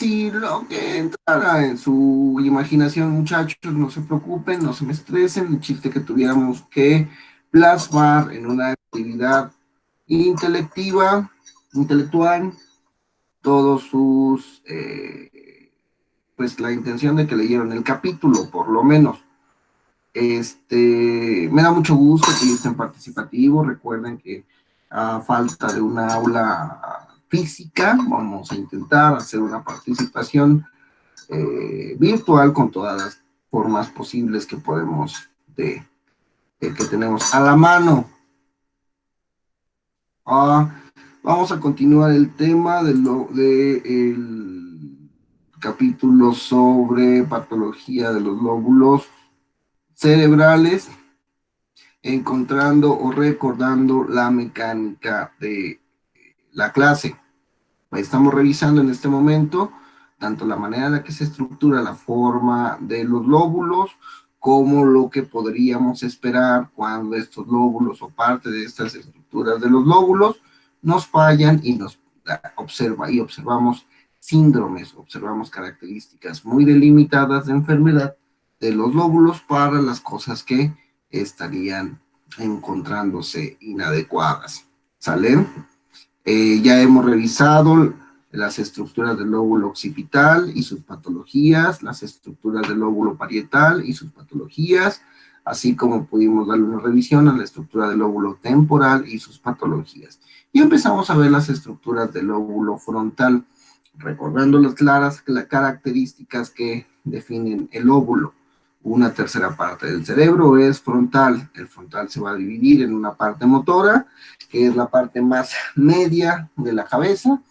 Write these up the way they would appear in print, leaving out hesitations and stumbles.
decir lo que entrara en su imaginación, muchachos, no se preocupen, no se me estresen, el chiste que tuviéramos que plasmar en una actividad intelectiva, intelectual, todos sus, pues la intención de que leyeron el capítulo, por lo menos. Me da mucho gusto que estén participativos. Recuerden que a falta de una aula física, vamos a intentar hacer una participación virtual con todas las formas posibles que podemos que tenemos a la mano. Vamos a continuar el tema el capítulo sobre patología de los lóbulos cerebrales, encontrando o recordando la mecánica de la clase. Estamos revisando en este momento tanto la manera en la que se estructura la forma de los lóbulos, como lo que podríamos esperar cuando estos lóbulos o parte de estas estructuras de los lóbulos nos fallan y observamos síndromes, observamos características muy delimitadas de enfermedad de los lóbulos para las cosas que estarían encontrándose inadecuadas. ¿Sale? Ya hemos revisado las estructuras del lóbulo occipital y sus patologías, las estructuras del lóbulo parietal y sus patologías, así como pudimos darle una revisión a la estructura del lóbulo temporal y sus patologías. Y empezamos a ver las estructuras del lóbulo frontal, recordando las claras características que definen el lóbulo. Una tercera parte del cerebro es frontal. El frontal se va a dividir en una parte motora, que es la parte más media de la cabeza,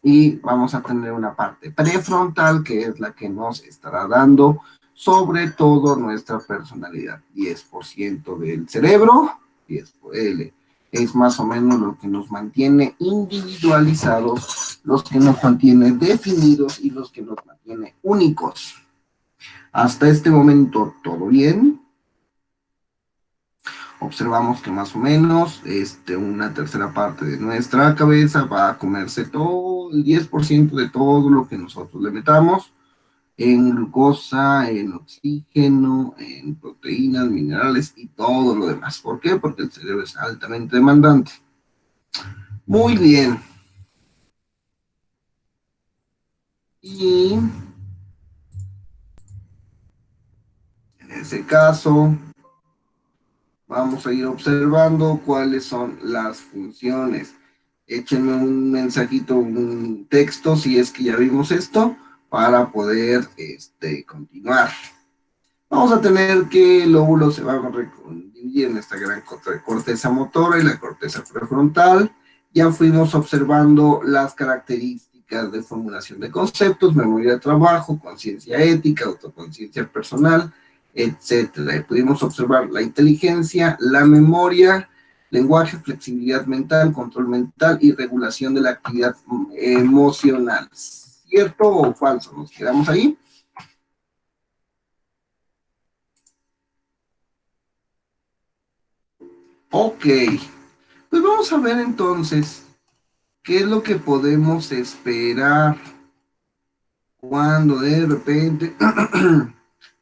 y vamos a tener una parte prefrontal, que es la que nos estará dando sobre todo nuestra personalidad. 10% del cerebro, 10 por L, es más o menos lo que nos mantiene individualizados, los que nos mantiene definidos y los que nos mantiene únicos. Hasta este momento, ¿todo bien? Observamos que más o menos una tercera parte de nuestra cabeza va a comerse todo, el 10% de todo lo que nosotros le metamos, en glucosa, en oxígeno, en proteínas, minerales y todo lo demás. ¿Por qué? Porque el cerebro es altamente demandante. Muy bien. Y en ese caso, vamos a ir observando cuáles son las funciones. Échenme un mensajito, un texto, si es que ya vimos esto, para poder continuar. Vamos a tener que el lóbulo se va a dividir en esta gran corteza motora y la corteza prefrontal. Ya fuimos observando las características de formulación de conceptos, memoria de trabajo, conciencia ética, autoconciencia personal, etcétera. Y pudimos observar la inteligencia, la memoria, lenguaje, flexibilidad mental, control mental y regulación de la actividad emocional. ¿Cierto o falso? Nos quedamos ahí. Ok, pues vamos a ver entonces qué es lo que podemos esperar cuando de repente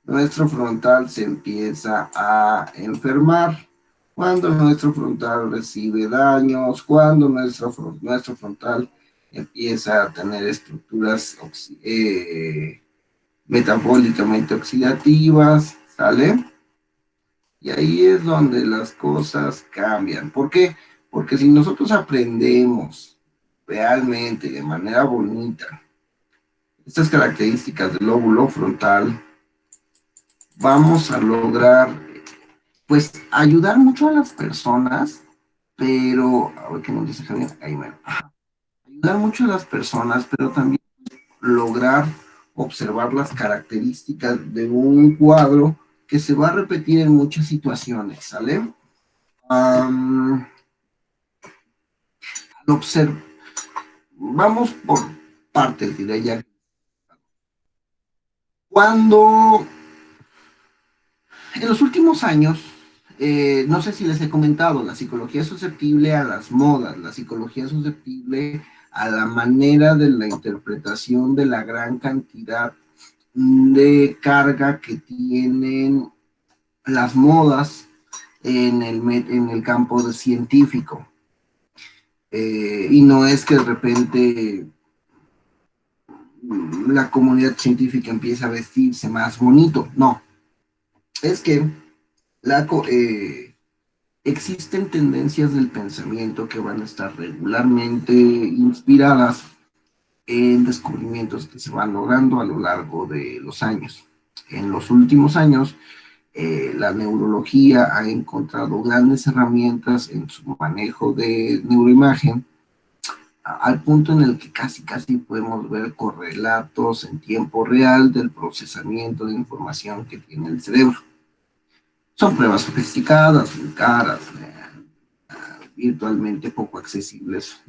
nuestro frontal se empieza a enfermar, cuando nuestro frontal recibe daños, cuando nuestro frontal empieza a tener estructuras metabólicamente oxidativas, ¿sale? Y ahí es donde las cosas cambian. ¿Por qué? Porque si nosotros aprendemos realmente de manera bonita estas características del lóbulo frontal, vamos a lograr, pues, ayudar mucho a las personas, pero, a ver qué nos dice Javier, ahí me ayudar mucho a las personas, pero también lograr observar las características de un cuadro que se va a repetir en muchas situaciones, ¿sale? Vamos por partes, diré ya. Cuando en los últimos años, no sé si les he comentado, la psicología es susceptible a las modas, la psicología es susceptible a la manera de la interpretación de la gran cantidad de carga que tienen las modas en el campo científico. Y no es que de repente la comunidad científica empiece a vestirse más bonito, no, es que la, existen tendencias del pensamiento que van a estar regularmente inspiradas en descubrimientos que se van logrando a lo largo de los años. En los últimos años, la neurología ha encontrado grandes herramientas en su manejo de neuroimagen, al punto en el que casi podemos ver correlatos en tiempo real del procesamiento de información que tiene el cerebro. Son pruebas sofisticadas, muy caras, virtualmente poco accesibles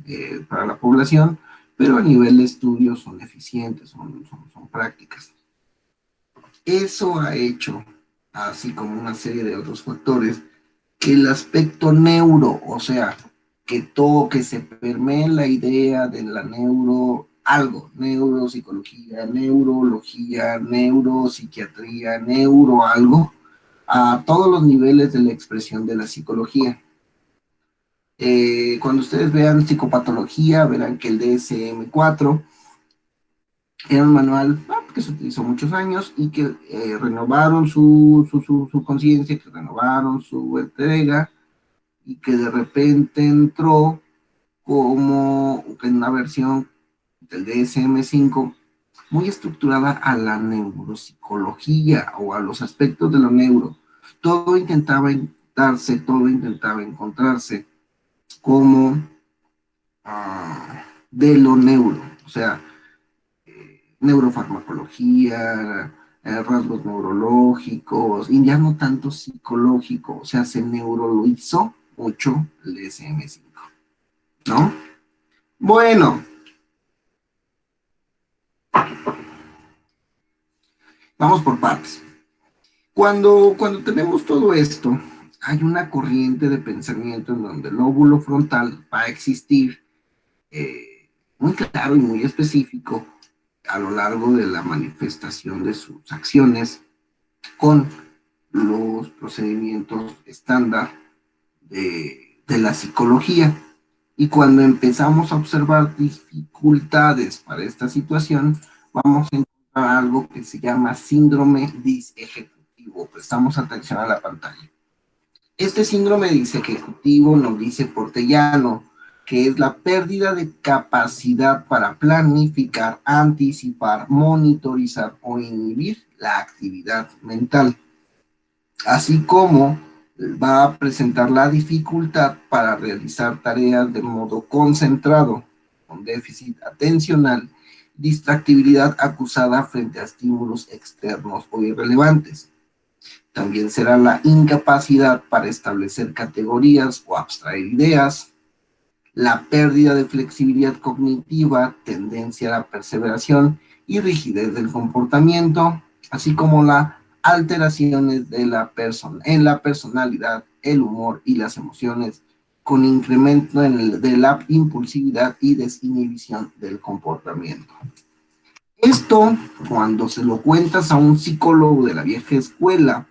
para la población, pero a nivel de estudio son eficientes, son prácticas. Eso ha hecho, así como una serie de otros factores, que el aspecto neuro, o sea, que todo, que se permee la idea de la neuro, algo, neuropsicología, neurología, neuropsiquiatría, neuro algo, a todos los niveles de la expresión de la psicología. Cuando ustedes vean psicopatología, verán que el DSM-4 era un manual que se utilizó muchos años y que renovaron su conciencia, que renovaron su entrega y que de repente entró como en una versión del DSM-5 muy estructurada a la neuropsicología o a los aspectos de lo neuro. Todo intentaba darse, todo intentaba encontrarse como de lo neuro, o sea, neurofarmacología, rasgos neurológicos, y ya no tanto psicológico, o sea, se neurologizó mucho el DSM-5, ¿no? Bueno, vamos por partes. Cuando tenemos todo esto, hay una corriente de pensamiento en donde el lóbulo frontal va a existir muy claro y muy específico a lo largo de la manifestación de sus acciones con los procedimientos estándar de la psicología. Y cuando empezamos a observar dificultades para esta situación, vamos a encontrar algo que se llama síndrome disejecutivo. Prestamos atención a la pantalla. Este síndrome disejecutivo nos dice Portellano que es la pérdida de capacidad para planificar, anticipar, monitorizar o inhibir la actividad mental, así como va a presentar la dificultad para realizar tareas de modo concentrado, con déficit atencional, distractibilidad acusada frente a estímulos externos o irrelevantes. También será la incapacidad para establecer categorías o abstraer ideas, la pérdida de flexibilidad cognitiva, tendencia a la perseveración y rigidez del comportamiento, así como las alteraciones de en la personalidad, el humor y las emociones, con incremento de la impulsividad y desinhibición del comportamiento. Esto, cuando se lo cuentas a un psicólogo de la vieja escuela,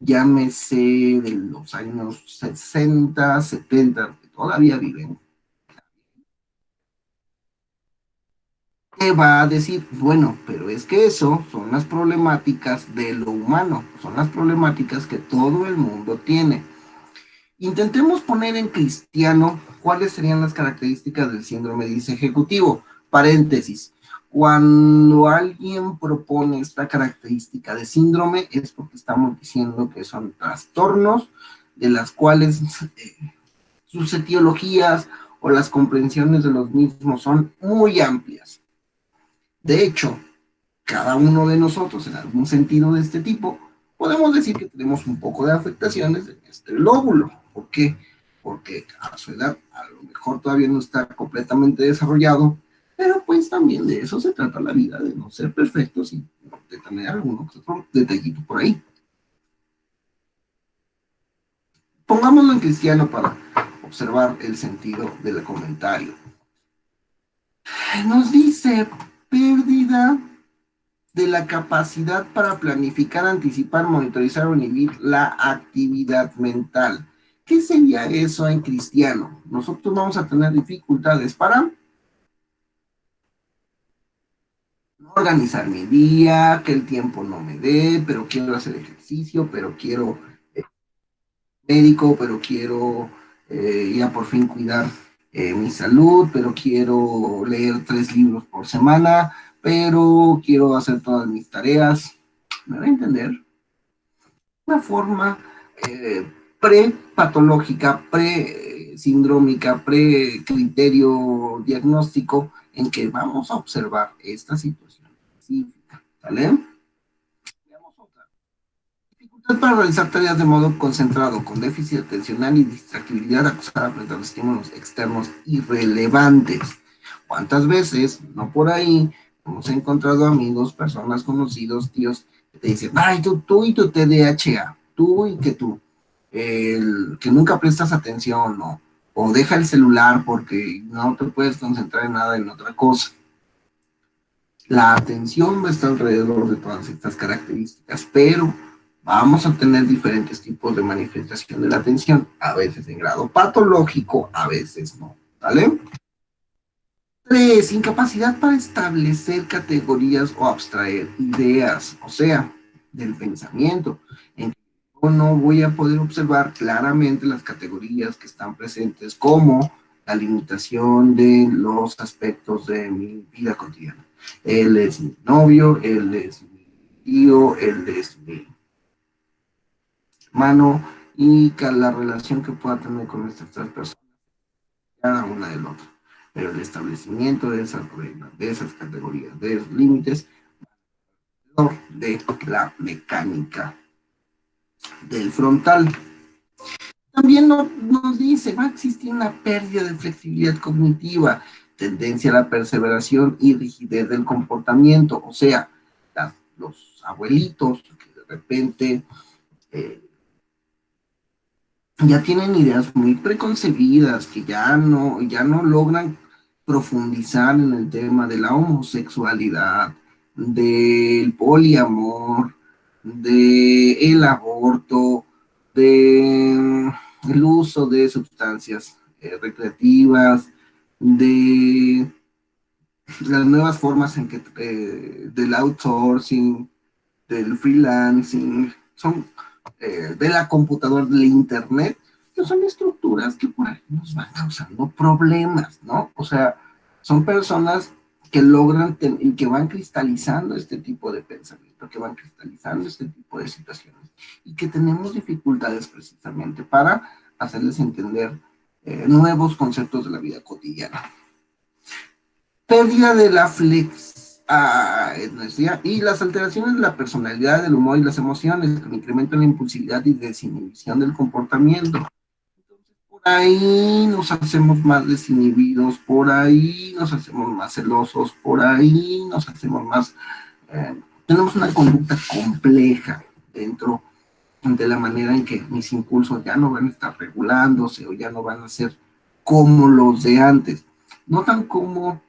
llámese de los años 60, 70, que todavía viven, que va a decir, bueno, pero es que eso son las problemáticas de lo humano, son las problemáticas que todo el mundo tiene. Intentemos poner en cristiano cuáles serían las características del síndrome disejecutivo. Paréntesis. Cuando alguien propone esta característica de síndrome es porque estamos diciendo que son trastornos de las cuales sus etiologías o las comprensiones de los mismos son muy amplias. De hecho, cada uno de nosotros, en algún sentido de este tipo, podemos decir que tenemos un poco de afectaciones en este lóbulo. ¿Por qué? Porque a su edad a lo mejor todavía no está completamente desarrollado, pero pues también de eso se trata la vida, de no ser perfectos y de tener alguno que otro detallito por ahí. Pongámoslo en cristiano para observar el sentido del comentario. Nos dice pérdida de la capacidad para planificar, anticipar, monitorizar o inhibir la actividad mental. ¿Qué sería eso en cristiano? Nosotros vamos a tener dificultades para organizar mi día, que el tiempo no me dé, pero quiero hacer ejercicio, pero quiero médico, pero quiero ya por fin cuidar mi salud, pero quiero leer 3 libros por semana, pero quiero hacer todas mis tareas. ¿Me va a entender? Una forma pre-patológica, pre-sindrómica, pre-criterio diagnóstico en que vamos a observar esta situación específica. ¿Vale? Veamos otra. Dificultad para realizar tareas de modo concentrado, con déficit atencional y distractibilidad acusada frente a los estímulos externos irrelevantes. ¿Cuántas veces, no por ahí, hemos encontrado amigos, personas conocidos, tíos, que te dicen, ay, tú y tu TDAH, tú y que tú, que nunca prestas atención, ¿no? O deja el celular porque no te puedes concentrar en nada en otra cosa. La atención va a estar alrededor de todas estas características, pero vamos a tener diferentes tipos de manifestación de la atención, a veces en grado patológico, a veces no, ¿vale? 3. Incapacidad para establecer categorías o abstraer ideas, o sea, del pensamiento. En que yo no voy a poder observar claramente las categorías que están presentes como la limitación de los aspectos de mi vida cotidiana. Él es mi novio, él es mi tío, él es mi hermano y la relación que pueda tener con estas 3 personas, cada una del otro. Pero el establecimiento de esas reglas, de esas categorías, de esos límites, de la mecánica del frontal. También nos dice, va a existir una pérdida de flexibilidad cognitiva, tendencia a la perseveración y rigidez del comportamiento. O sea, los abuelitos que de repente ya tienen ideas muy preconcebidas, que ya no logran profundizar en el tema de la homosexualidad, del poliamor, del aborto, del uso de sustancias recreativas, de las nuevas formas en que del outsourcing, del freelancing, son de la computadora, del internet, que son estructuras que por ahí nos van causando problemas, ¿no? O sea, son personas que logran y que van cristalizando este tipo de pensamiento, que van cristalizando este tipo de situaciones y que tenemos dificultades precisamente para hacerles entender nuevos conceptos de la vida cotidiana. Pérdida de la y las alteraciones de la personalidad, del humor y las emociones, con incremento en la impulsividad y desinhibición del comportamiento. Entonces, por ahí nos hacemos más desinhibidos, por ahí nos hacemos más celosos, por ahí nos hacemos más... tenemos una conducta compleja dentro de la manera en que mis impulsos ya no van a estar regulándose o ya no van a ser como los de antes. Notan como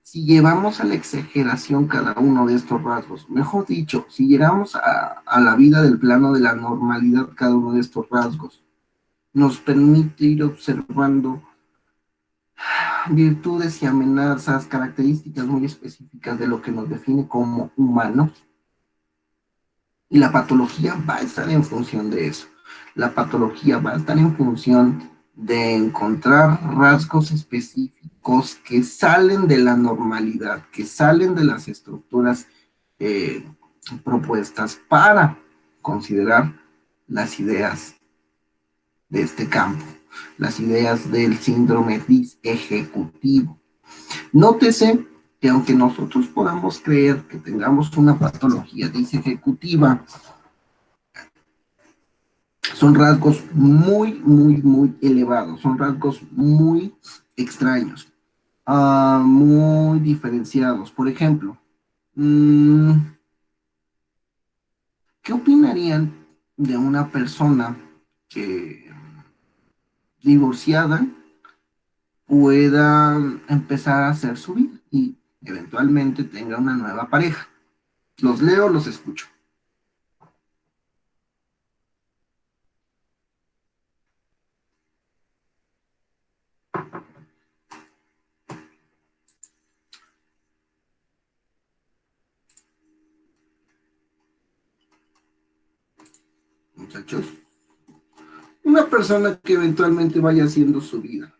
si llevamos a la exageración cada uno de estos rasgos, mejor dicho, si llegamos a la vida del plano de la normalidad cada uno de estos rasgos, nos permite ir observando virtudes y amenazas, características muy específicas de lo que nos define como humanos, y la patología va a estar en función de eso. La patología va a estar en función de encontrar rasgos específicos que salen de la normalidad, que salen de las estructuras eh, propuestas para considerar las ideas de este campo, las ideas del síndrome disejecutivo. Nótese que aunque nosotros podamos creer que tengamos una patología disejecutiva, son rasgos muy elevados, son rasgos muy extraños, muy diferenciados. Por ejemplo, ¿qué opinarían de una persona que divorciada pueda empezar a hacer su vida? y eventualmente tenga una nueva pareja. ¿Los leo o los escucho? Muchachos, una persona que eventualmente vaya haciendo su vida,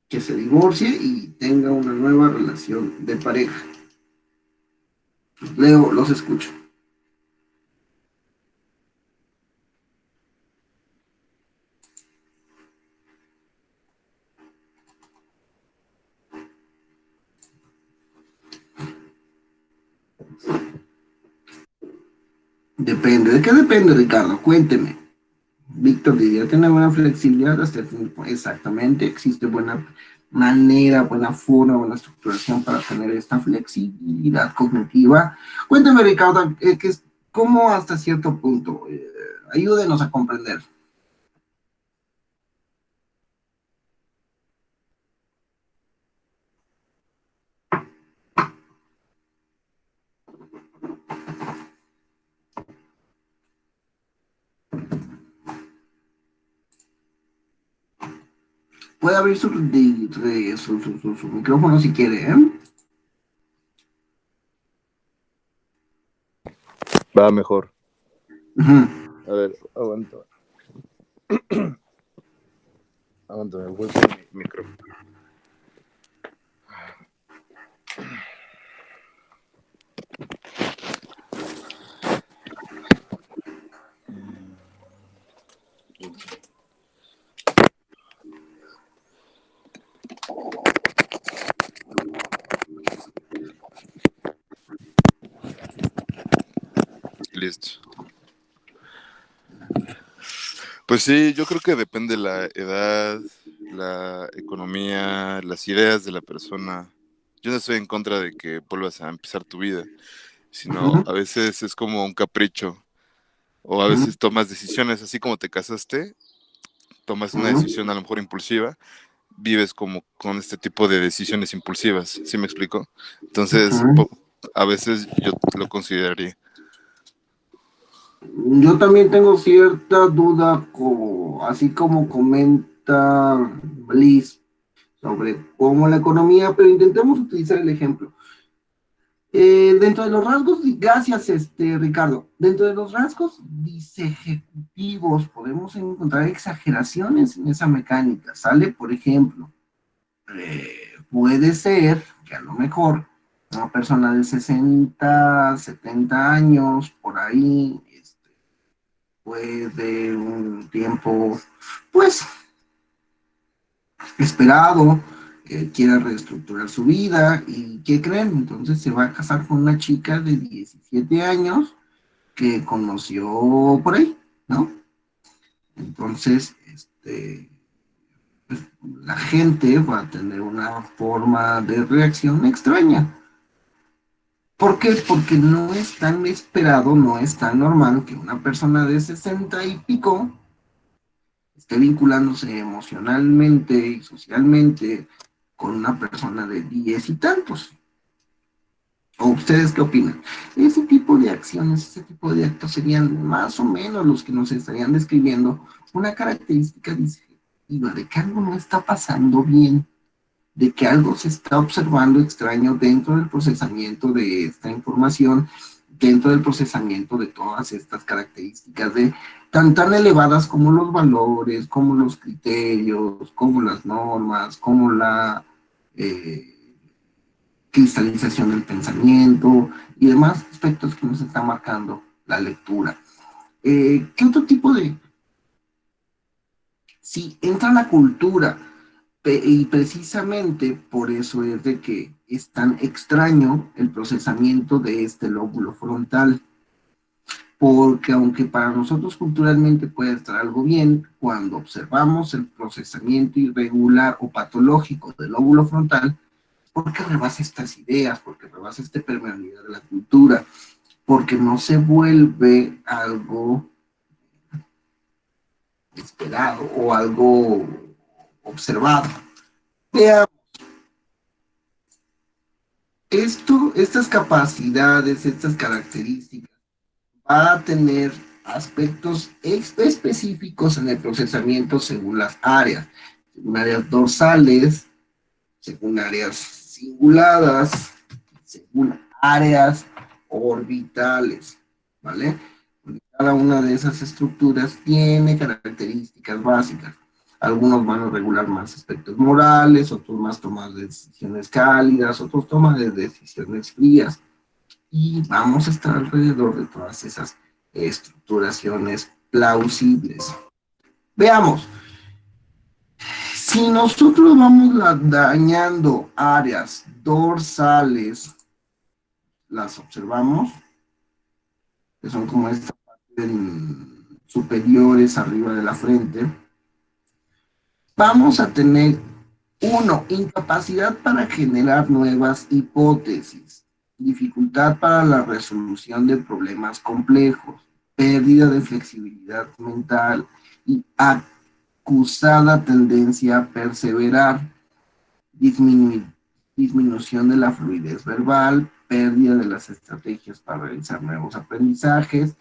que se divorcie y tenga una nueva relación de pareja. Los leo, los escucho. Depende. ¿De qué depende, Ricardo? Cuénteme. Víctor diría, tiene buena flexibilidad hasta el fin. Exactamente, existe buena manera, buena forma, buena estructuración para tener esta flexibilidad cognitiva. Cuénteme, Ricardo, ¿cómo hasta cierto punto? Ayúdenos a comprender. Puede abrir su micrófono si quiere, ¿eh? Va mejor. Ujú. A ver, aguanta. Aguántame, voy por mi micrófono. Listo. Pues sí, yo creo que depende la edad, la economía, las ideas de la persona. Yo no estoy en contra de que vuelvas a empezar tu vida, sino Ujú, a veces es como un capricho, o a ujú, veces tomas decisiones, así como te casaste, tomas una ujú, decisión a lo mejor impulsiva, vives como con este tipo de decisiones impulsivas, ¿sí me explico? Entonces, ujú. a veces yo lo consideraría. Yo también tengo cierta duda, así como comenta Bliss, sobre cómo la economía, pero intentemos utilizar el ejemplo. Dentro de los rasgos, gracias, Ricardo, dentro de los rasgos disejecutivos podemos encontrar exageraciones en esa mecánica, ¿sale? Por ejemplo, puede ser que a lo mejor una persona de 60, 70 años, por ahí, puede un tiempo, pues, esperado, quiera reestructurar su vida y ¿qué creen? Entonces se va a casar con una chica de 17 años que conoció por ahí, ¿no? Entonces, pues, la gente va a tener una forma de reacción extraña. ¿Por qué? Porque no es tan esperado, no es tan normal que una persona de 60 y pico esté vinculándose emocionalmente y socialmente con una persona de 10 y tantos. ¿O ustedes qué opinan? Ese tipo de acciones, ese tipo de actos serían más o menos los que nos estarían describiendo una característica distintiva de que algo no está pasando bien, de que algo se está observando extraño dentro del procesamiento de esta información, dentro del procesamiento de todas estas características de tan elevadas como los valores, como los criterios, como las normas, como la eh, cristalización del pensamiento y demás aspectos que nos está marcando la lectura. ¿Qué otro tipo de... Si entra la cultura, y precisamente por eso es de que es tan extraño el procesamiento de este lóbulo frontal, porque aunque para nosotros culturalmente puede estar algo bien, cuando observamos el procesamiento irregular o patológico del lóbulo frontal, porque rebasa estas ideas, porque rebasa esta permeabilidad de la cultura, porque no se vuelve algo esperado o algo observado. Veamos, Estas capacidades, estas características, va a tener aspectos específicos en el procesamiento según las áreas, según áreas dorsales, según áreas cinguladas, según áreas orbitales, ¿vale? Porque cada una de esas estructuras tiene características básicas. Algunos van a regular más aspectos morales, otros más tomas de decisiones cálidas, otros tomas de decisiones frías. Y vamos a estar alrededor de todas esas estructuraciones plausibles. Veamos, si nosotros vamos dañando áreas dorsales, las observamos, que son como esta parte superiores arriba de la frente, vamos a tener, uno, incapacidad para generar nuevas hipótesis, dificultad para la resolución de problemas complejos, pérdida de flexibilidad mental y acusada tendencia a perseverar, disminución de la fluidez verbal, pérdida de las estrategias para realizar nuevos aprendizajes,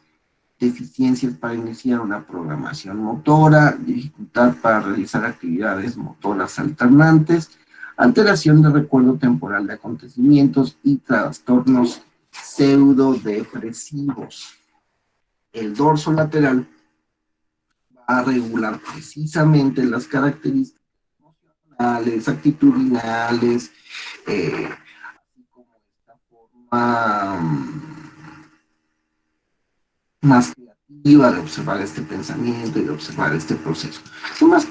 deficiencias para iniciar una programación motora, dificultad para realizar actividades motoras alternantes, alteración de recuerdo temporal de acontecimientos y trastornos pseudodepresivos. El dorso lateral va a regular precisamente las características emocionales, actitudinales, así como esta forma más creativa de observar este pensamiento y de observar este proceso. ¿Qué más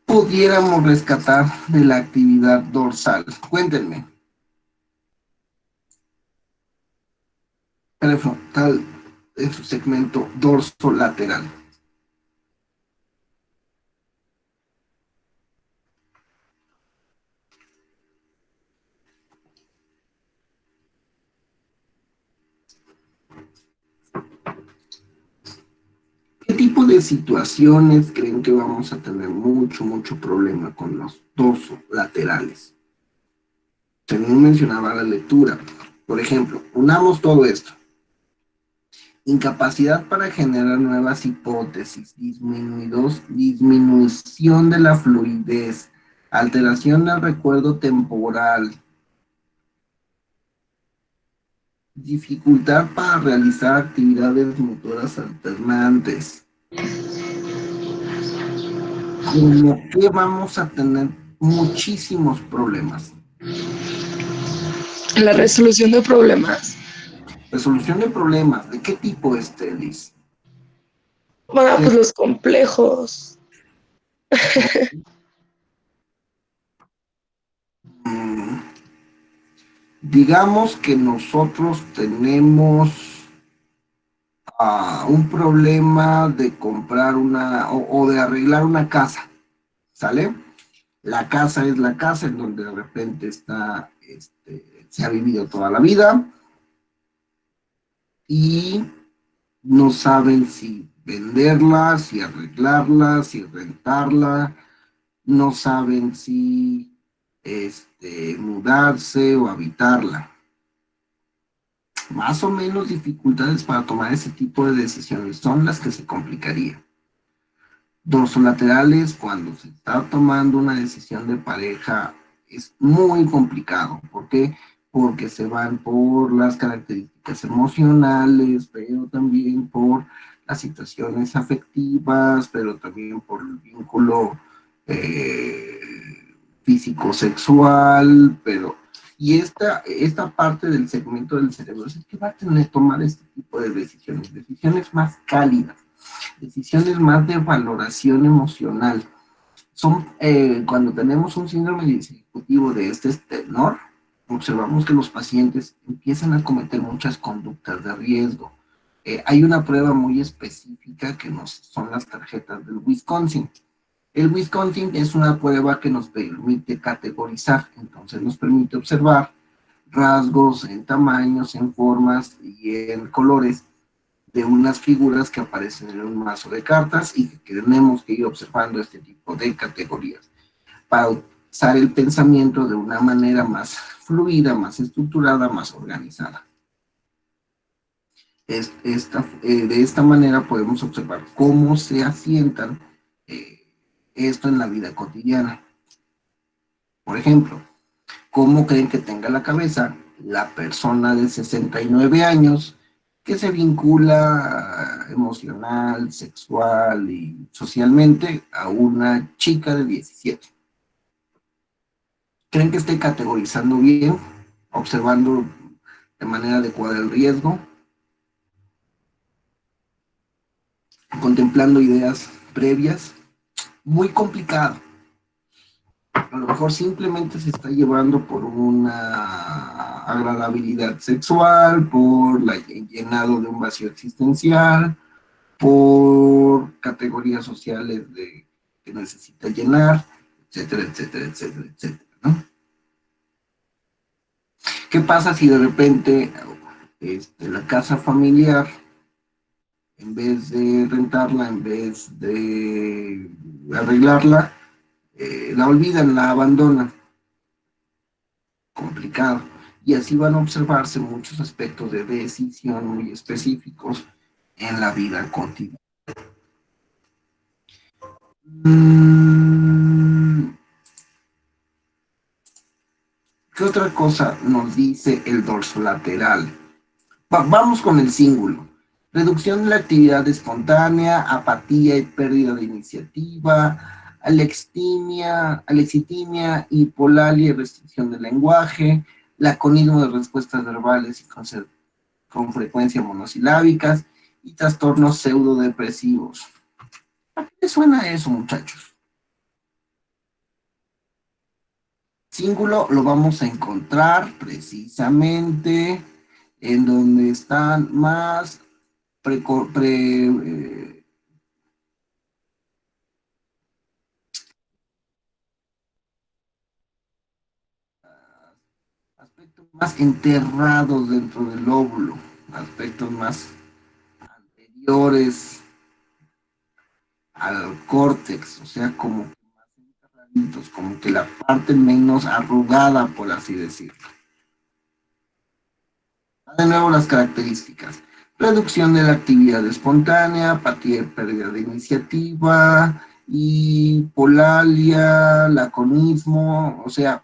pudiéramos rescatar de la actividad dorsal? Cuéntenme. Prefrontal en su segmento dorso lateral. ¿Qué tipo de situaciones creen que vamos a tener mucho problema con los dorsolaterales? Según mencionaba la lectura, por ejemplo, unamos todo esto. Incapacidad para generar nuevas hipótesis, disminución de la fluidez, alteración del recuerdo temporal, dificultad para realizar actividades motoras alternantes. Como que vamos a tener muchísimos problemas. La resolución de problemas. Resolución de problemas, ¿de qué tipo es, Liz? Bueno, pues los complejos. Digamos que nosotros tenemos un problema de comprar o de arreglar una casa, ¿sale? La casa es la casa en donde de repente se ha vivido toda la vida y no saben si venderla, si arreglarla, si rentarla, no saben si mudarse o habitarla. Más o menos dificultades para tomar ese tipo de decisiones son las que se complicarían. Dorsolaterales, cuando se está tomando una decisión de pareja, es muy complicado. ¿Por qué? Porque se van por las características emocionales, pero también por las situaciones afectivas, pero también por el vínculo eh, físico-sexual, pero... Y esta parte del segmento del cerebro es el que va a tener que tomar este tipo de decisiones más cálidas, decisiones más de valoración emocional. Cuando tenemos un síndrome disecutivo de este tenor, observamos que los pacientes empiezan a cometer muchas conductas de riesgo. Hay una prueba muy específica que son las tarjetas del Wisconsin. El Wisconsin es una prueba que nos permite categorizar, entonces nos permite observar rasgos en tamaños, en formas y en colores de unas figuras que aparecen en un mazo de cartas y que tenemos que ir observando este tipo de categorías. Para expresar el pensamiento de una manera más fluida, más estructurada, más organizada. De esta manera podemos observar cómo se asientan esto en la vida cotidiana. Por ejemplo, ¿cómo creen que tenga la cabeza la persona de 69 años que se vincula emocional, sexual y socialmente a una chica de 17? ¿Creen que esté categorizando bien, observando de manera adecuada el riesgo, contemplando ideas previas? Muy complicado. A lo mejor simplemente se está llevando por una agradabilidad sexual, por el llenado de un vacío existencial, por categorías sociales que necesita llenar, etcétera, etcétera, etcétera, etcétera, ¿no? ¿Qué pasa si de repente la casa familiar, en vez de rentarla, en vez de arreglarla, la olvidan, la abandonan? Complicado. Y así van a observarse muchos aspectos de decisión muy específicos en la vida cotidiana. ¿Qué otra cosa nos dice el dorso lateral? Vamos con el cíngulo. Reducción de la actividad espontánea, apatía y pérdida de iniciativa, alexitimia, hipolalia y restricción del lenguaje, laconismo de respuestas verbales y con frecuencia monosilábicas y trastornos pseudodepresivos. ¿A qué suena eso, muchachos? Cíngulo lo vamos a encontrar precisamente en donde están más aspectos más enterrados dentro del lóbulo, aspectos más anteriores al córtex, o sea, como más enterraditos, como que la parte menos arrugada, por así decirlo. De nuevo las características. Reducción de la actividad espontánea, apatía y pérdida de iniciativa, hipolalia, laconismo, o sea,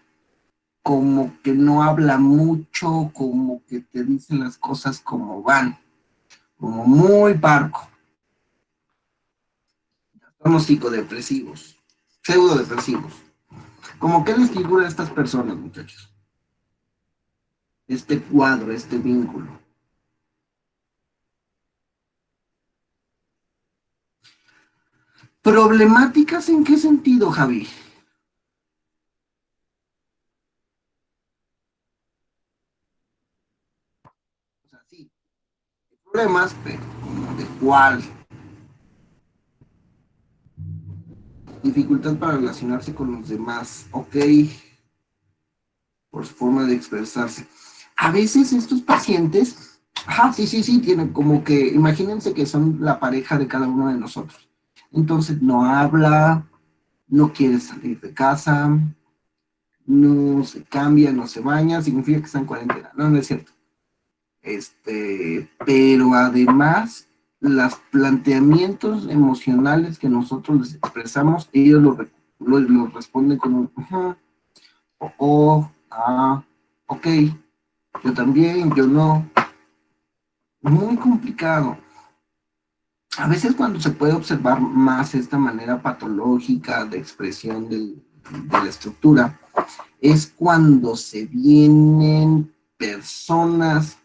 como que no habla mucho, como que te dicen las cosas como van, como muy parco. Somos psicodepresivos, pseudodepresivos. ¿Cómo qué les figura a estas personas, muchachos? Este cuadro, este vínculo. ¿Problemáticas en qué sentido, Javi? O sea, sí, problemas, pero ¿de cuál? Dificultad para relacionarse con los demás, ok, por su forma de expresarse. A veces estos pacientes, sí, tienen como que, imagínense que son la pareja de cada uno de nosotros. Entonces no habla, no quiere salir de casa, no se cambia, no se baña, significa que está en cuarentena. No, no es cierto. Pero además, los planteamientos emocionales que nosotros les expresamos, ellos lo responden con un ok, yo también, yo no. Muy complicado. A veces cuando se puede observar más esta manera patológica de expresión de la estructura, es cuando se vienen personas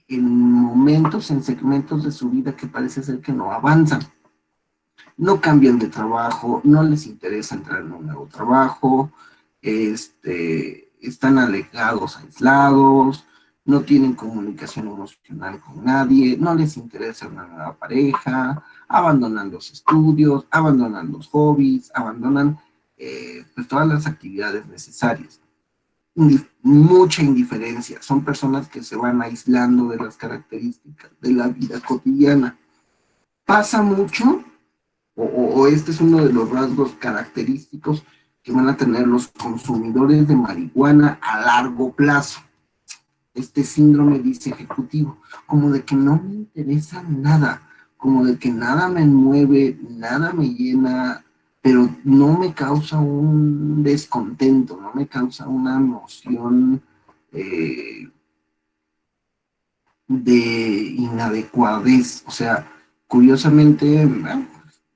en momentos, en segmentos de su vida que parece ser que no avanzan. No cambian de trabajo, no les interesa entrar en un nuevo trabajo, están alejados, aislados, no tienen comunicación emocional con nadie, no les interesa una nueva pareja, abandonan los estudios, abandonan los hobbies, abandonan pues todas las actividades necesarias. Mucha indiferencia, son personas que se van aislando de las características de la vida cotidiana. Pasa mucho, o este es uno de los rasgos característicos, que van a tener los consumidores de marihuana a largo plazo. Este síndrome dice ejecutivo, como de que no me interesa nada, como de que nada me mueve, nada me llena, pero no me causa un descontento, no me causa una emoción de inadecuadez. O sea, curiosamente,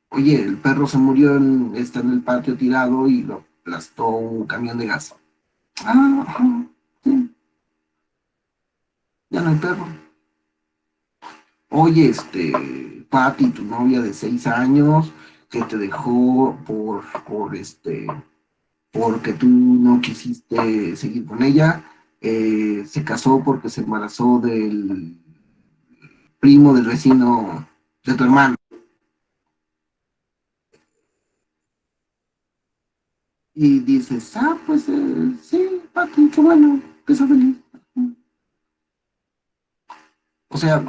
oye, el perro se murió, está en el patio tirado y lo aplastó un camión de gas. Ah, ajá, sí, ya no hay perro. Oye, Pati, tu novia de 6 años, que te dejó porque tú no quisiste seguir con ella, se casó porque se embarazó del primo del vecino de tu hermano. Y dices, pues sí, Pati, qué bueno, que sea feliz. O sea,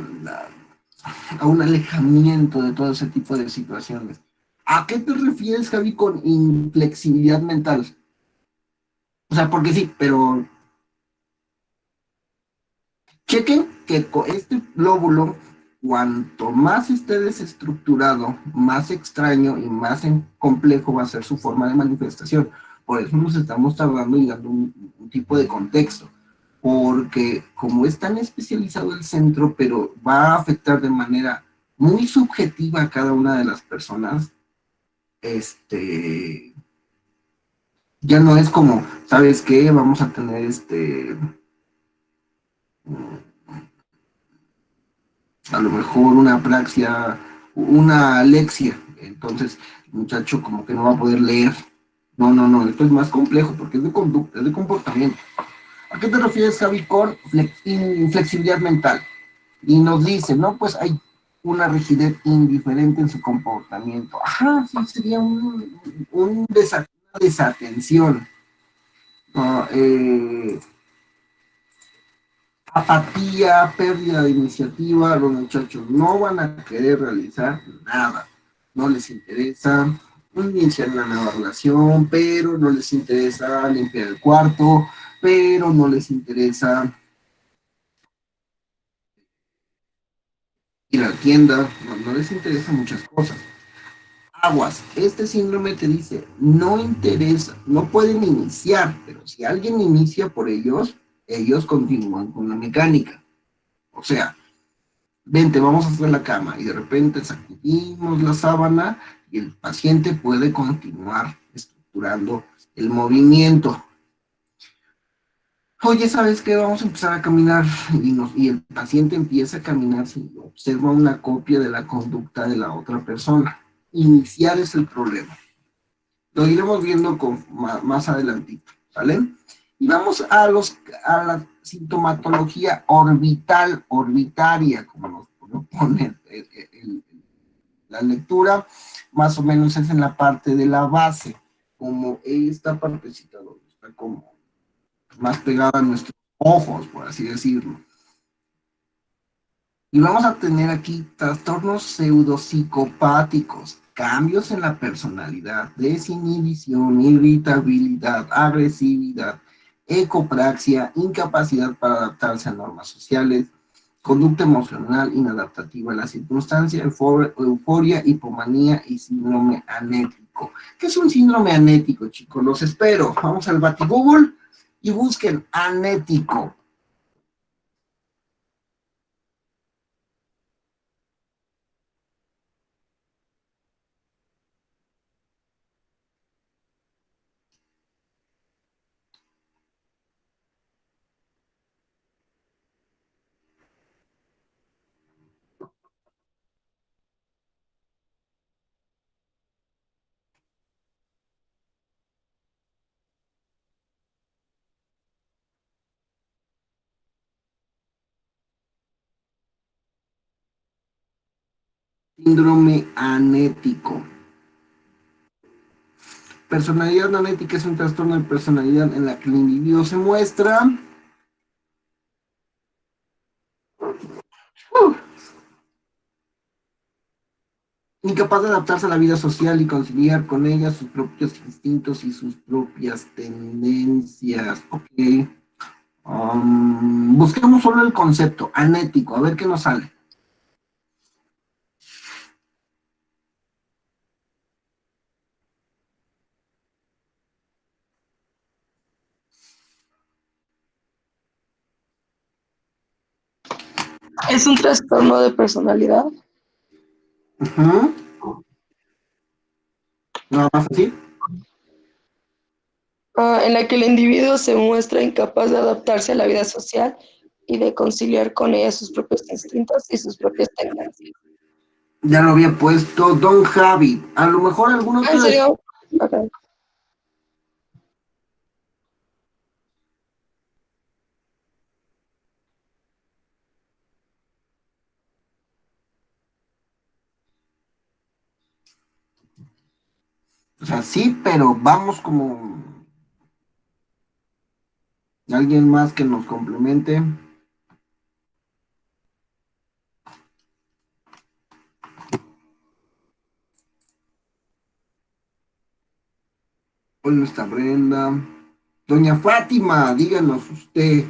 a un alejamiento de todo ese tipo de situaciones. ¿A qué te refieres, Javi, con inflexibilidad mental? O sea, porque sí, pero chequen que este lóbulo, cuanto más esté desestructurado, más extraño y más complejo va a ser su forma de manifestación. Por eso nos estamos tardando y dando un tipo de contexto. Porque como es tan especializado el centro, pero va a afectar de manera muy subjetiva a cada una de las personas, ya no es como, ¿sabes qué? Vamos a tener a lo mejor una apraxia, una alexia. Entonces, el muchacho como que no va a poder leer. No, no, no, esto es más complejo porque es de conducta, es de comportamiento. ¿A qué te refieres, Javi, con inflexibilidad mental? Y nos dice, no, pues hay una rigidez indiferente en su comportamiento. Ajá, sí, sería una desatención. ¿No? Apatía, pérdida de iniciativa, los muchachos no van a querer realizar nada, no les interesa iniciar una nueva relación, pero no les interesa limpiar el cuarto, pero no les interesa ir a la tienda, no les interesa muchas cosas. Aguas, este síndrome te dice, no interesa, no pueden iniciar, pero si alguien inicia por ellos, ellos continúan con la mecánica. O sea, vente, vamos a hacer la cama, y de repente sacudimos la sábana y el paciente puede continuar estructurando el movimiento. Oye, ¿sabes qué? Vamos a empezar a caminar y el paciente empieza a caminar si observa una copia de la conducta de la otra persona. Iniciar es el problema. Lo iremos viendo más adelantito, ¿vale? Y vamos a la sintomatología orbitaria, como nos pone la lectura, más o menos es en la parte de la base, como esta partecita donde está como más pegada a nuestros ojos, por así decirlo. Y vamos a tener aquí trastornos pseudopsicopáticos, cambios en la personalidad, desinhibición, irritabilidad, agresividad, ecopraxia, incapacidad para adaptarse a normas sociales, conducta emocional inadaptativa a la circunstancia, euforia, hipomanía y síndrome anético. ¿Qué es un síndrome anético, chicos? Los espero. Vamos al Google y busquen anético. Síndrome anético. Personalidad anética es un trastorno de personalidad en la que el individuo se muestra Incapaz de adaptarse a la vida social y conciliar con ella sus propios instintos y sus propias tendencias. Ok. Busquemos solo el concepto, anético, a ver qué nos sale. Es un trastorno de personalidad Ujú. Nada más así. en la que el individuo se muestra incapaz de adaptarse a la vida social y de conciliar con ella sus propios instintos y sus propias tendencias. Ya lo había puesto Don Javi. A lo mejor algún ¿En otro de... serio? Ok. O sea, sí, pero vamos como alguien más que nos complemente. Hoy no está Brenda. Doña Fátima, díganos usted,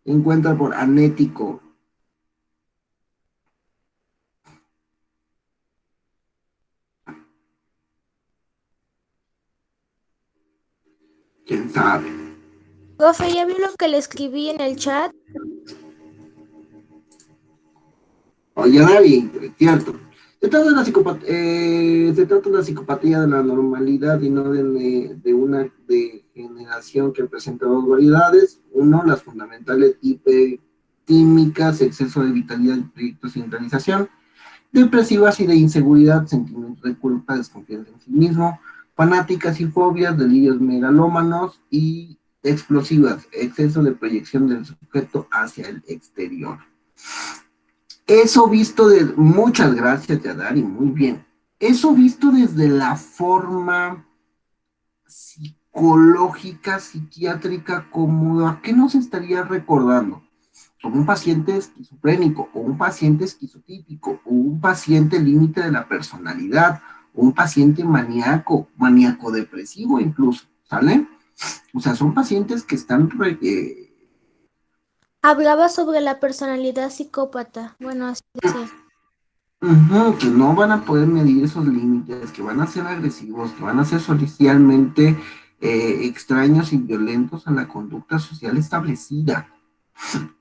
¿qué encuentra por anético? ¿Quién sabe? Profe, ¿ya vio lo que le escribí en el chat? Oye, David, es cierto. Se trata de la psicopatía de la normalidad y no de una degeneración que presenta dos variedades. Uno, las fundamentales hipertímicas, exceso de vitalidad, proyectos y centralización. Depresivas y de inseguridad, sentimientos de culpa, desconfianza en sí mismo. Fanáticas y fobias, delirios megalómanos y explosivas, exceso de proyección del sujeto hacia el exterior. Eso visto de, muchas gracias, Yadari, muy bien. Eso visto desde la forma psicológica, psiquiátrica, como a qué nos estaría recordando. Como un paciente esquizofrénico, o un paciente esquizotípico, o un paciente límite de la personalidad, o un paciente maníaco, maníaco depresivo incluso, ¿sale? O sea, son pacientes que están Hablaba sobre la personalidad psicópata. Bueno, así decía. que no van a poder medir esos límites, que van a ser agresivos, que van a ser socialmente extraños y violentos a la conducta social establecida.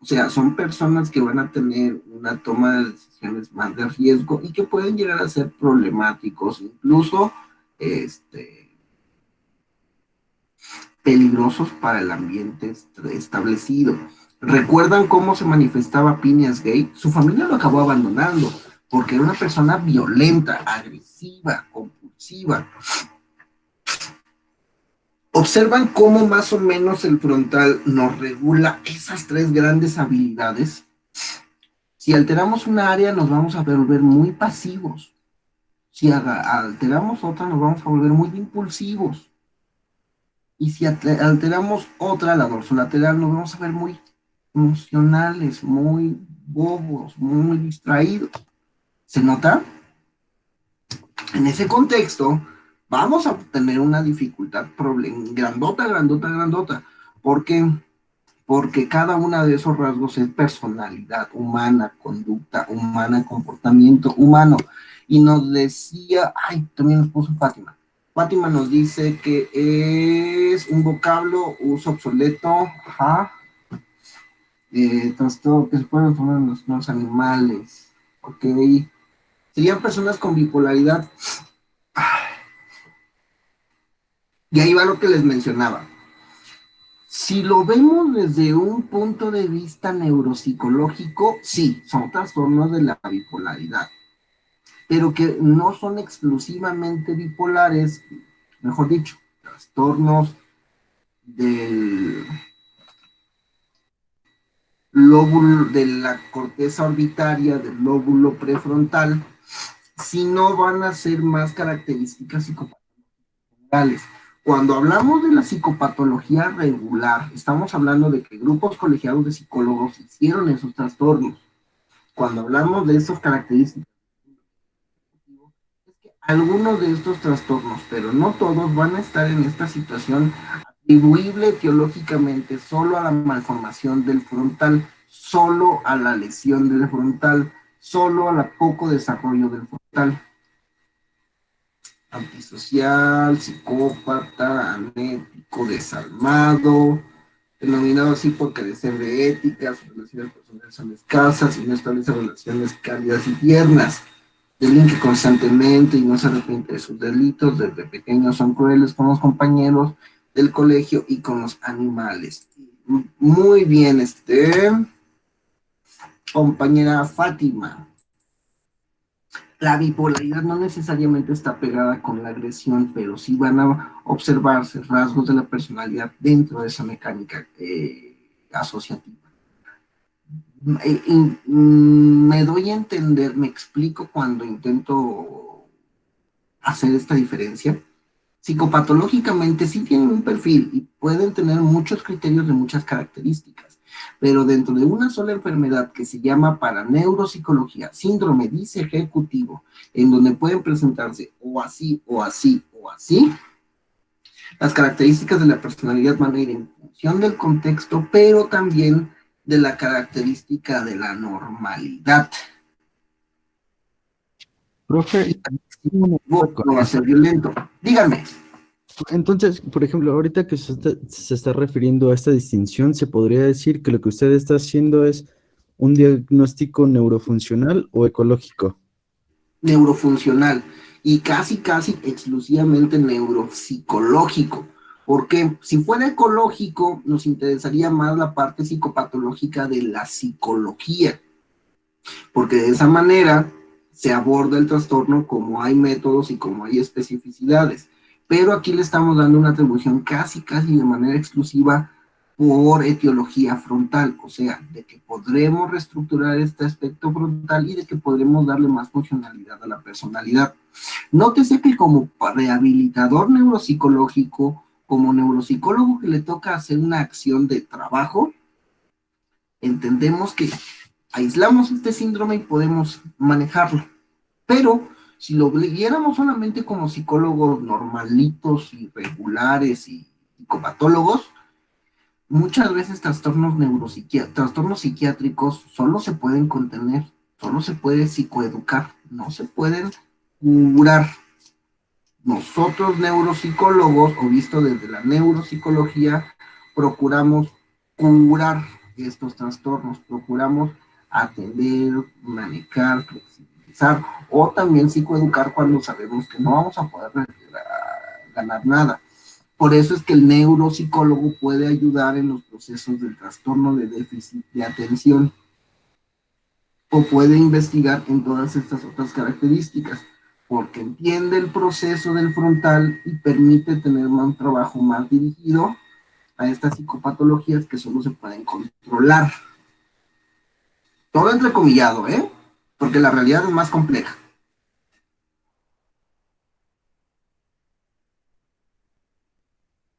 O sea, son personas que van a tener una toma de decisiones más de riesgo y que pueden llegar a ser problemáticos, incluso peligrosos para el ambiente establecido. ¿Recuerdan cómo se manifestaba Phineas Gay? Su familia lo acabó abandonando porque era una persona violenta, agresiva, compulsiva. ¿Observan cómo más o menos el frontal nos regula esas tres grandes habilidades? Si alteramos una área nos vamos a volver muy pasivos. Si alteramos otra nos vamos a volver muy impulsivos. Y si alteramos otra, la dorsolateral, nos vamos a ver muy emocionales, muy bobos, muy distraídos. ¿Se nota? En ese contexto, vamos a tener una dificultad grandota, grandota, grandota. ¿Por qué? Porque cada uno de esos rasgos es personalidad humana, conducta humana, comportamiento humano. Y nos decía, ay, también nos puso Fátima. Fátima nos dice que es un vocablo, uso obsoleto, ajá, trastorno que se pueden tomar en los animales, ok. Serían personas con bipolaridad. Y ahí va lo que les mencionaba. Si lo vemos desde un punto de vista neuropsicológico, sí, son trastornos de la bipolaridad, pero que no son exclusivamente bipolares, mejor dicho, trastornos del lóbulo, de la corteza orbitaria, del lóbulo prefrontal, sino van a ser más características psicopatológicas. Cuando hablamos de la psicopatología regular, estamos hablando de que grupos colegiados de psicólogos hicieron esos trastornos. Cuando hablamos de esas características, Algunos de estos trastornos, pero no todos, van a estar en esta situación atribuible etiológicamente solo a la malformación del frontal, solo a la lesión del frontal, solo a la poco desarrollo del frontal. Antisocial, psicópata, anético, desalmado, denominado así por carecer de ética, sus relaciones personales son escasas y no establece relaciones cálidas y tiernas. Delinque constantemente y no se arrepiente de sus delitos. Desde pequeños son crueles con los compañeros del colegio y con los animales. Muy bien, compañera Fátima. La bipolaridad no necesariamente está pegada con la agresión, pero sí van a observarse rasgos de la personalidad dentro de esa mecánica asociativa. Me doy a entender, me explico cuando intento hacer esta diferencia. Psicopatológicamente sí tienen un perfil y pueden tener muchos criterios de muchas características, pero dentro de una sola enfermedad que se llama paraneuropsicología, síndrome disejecutivo, en donde pueden presentarse o así, o así, o así, las características de la personalidad van a ir en función del contexto, pero también de la característica de la normalidad. Profe, No va a ser violento. Díganme. entonces, por ejemplo, ahorita que se está refiriendo a esta distinción, ¿se podría decir que lo que usted está haciendo es un diagnóstico neurofuncional o ecológico? Neurofuncional y casi exclusivamente neuropsicológico, porque si fuera ecológico nos interesaría más la parte psicopatológica de la psicología, porque de esa manera se aborda el trastorno como hay métodos y como hay especificidades, pero aquí le estamos dando una atribución casi de manera exclusiva por etiología frontal, o sea, de que podremos reestructurar este aspecto frontal y de que podremos darle más funcionalidad a la personalidad. Nótese que como rehabilitador neuropsicológico, como neuropsicólogo que le toca hacer una acción de trabajo, entendemos que aislamos este síndrome y podemos manejarlo. Pero si lo viéramos solamente como psicólogos normalitos y regulares y psicopatólogos, muchas veces trastornos psiquiátricos solo se pueden contener, solo se puede psicoeducar, no se pueden curar. Nosotros neuropsicólogos, o visto desde la neuropsicología, procuramos curar estos trastornos, procuramos atender, manejar, flexibilizar, o también psicoeducar cuando sabemos que no vamos a poder ganar nada. Por eso es que el neuropsicólogo puede ayudar en los procesos del trastorno de déficit de atención o puede investigar en todas estas otras características, porque entiende el proceso del frontal y permite tener un trabajo más dirigido a estas psicopatologías que solo se pueden controlar. Todo entrecomillado, ¿eh? Porque la realidad es más compleja.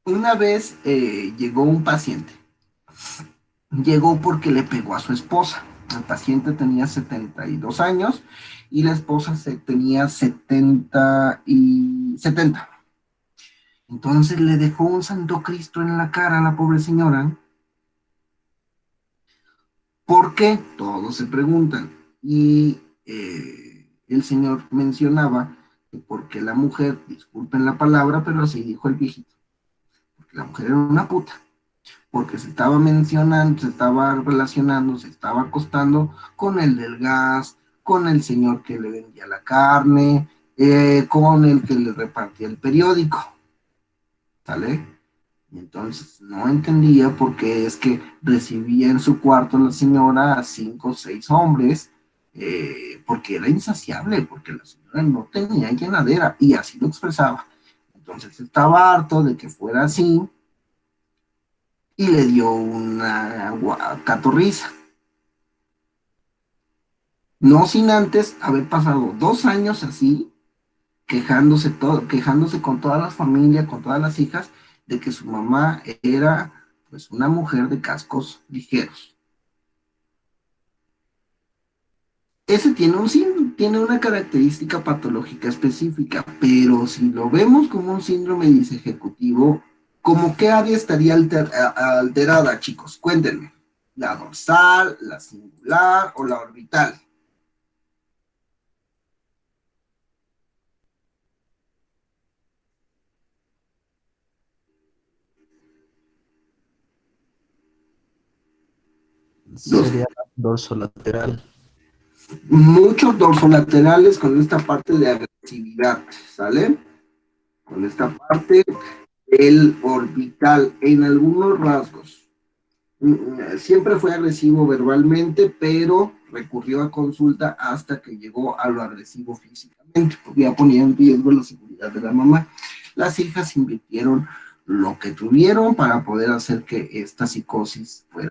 Una vez llegó un paciente. Llegó porque le pegó a su esposa. El paciente tenía 72 años y la esposa tenía 70. Entonces le dejó un santo Cristo en la cara a la pobre señora. ¿Por qué? Todos se preguntan. Y el señor mencionaba que porque la mujer, disculpen la palabra, pero así dijo el viejito, porque la mujer era una puta. Porque se estaba mencionando, se estaba relacionando, se estaba acostando con el del gas, con el señor que le vendía la carne, con el que le repartía el periódico, ¿sale? Y entonces no entendía por qué es que recibía en su cuarto la señora a 5 o 6 hombres, porque era insaciable, porque la señora no tenía llenadera, y así lo expresaba. Entonces estaba harto de que fuera así, y le dio una catorriza. No sin antes haber pasado 2 años así, quejándose con todas las familias, con todas las hijas, de que su mamá era pues una mujer de cascos ligeros. Ese tiene un tiene una característica patológica específica, pero si lo vemos como un síndrome disejecutivo, ¿cómo qué área estaría alterada, chicos? Cuéntenme. ¿La dorsal, la singular o la orbital? Sería dorsolateral. Muchos dorsolaterales con esta parte de agresividad, ¿sale? Con esta parte del orbital, en algunos rasgos. Siempre fue agresivo verbalmente, pero recurrió a consulta hasta que llegó a lo agresivo físicamente, porque ya ponía en riesgo la seguridad de la mamá. Las hijas invirtieron lo que tuvieron para poder hacer que esta psicosis fuera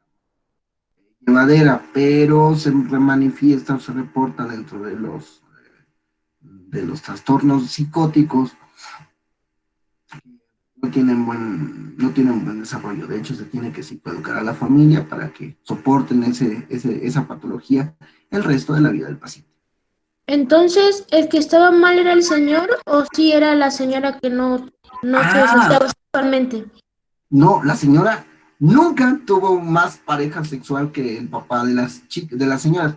llevadera, pero se manifiesta o se reporta dentro de los trastornos psicóticos. No tienen buen desarrollo. De hecho, se tiene que psicoeducar a la familia para que soporten esa patología el resto de la vida del paciente. Entonces, ¿el que estaba mal era el señor o sí era la señora que no se asociaba sexualmente? No, la señora nunca tuvo más pareja sexual que el papá de las señoras.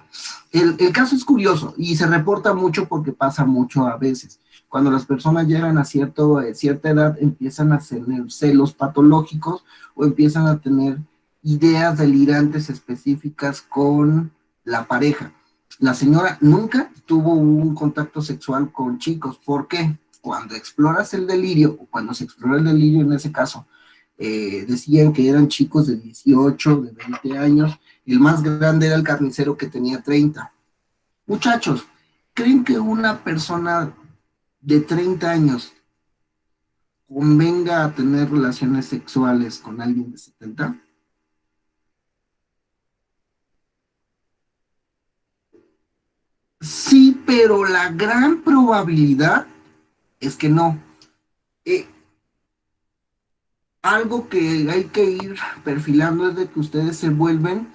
El caso es curioso y se reporta mucho porque pasa mucho a veces. Cuando las personas llegan a cierta edad, empiezan a tener celos patológicos o empiezan a tener ideas delirantes específicas con la pareja. La señora nunca tuvo un contacto sexual con chicos. ¿Por qué? Cuando exploras el delirio, o cuando se explora el delirio en ese caso, decían que eran chicos de 18, de 20 años, el más grande era el carnicero que tenía 30. Muchachos, ¿creen que una persona de 30 años convenga a tener relaciones sexuales con alguien de 70? Sí, pero la gran probabilidad es que no. Eh, Algo que hay que ir perfilando es de que ustedes se vuelven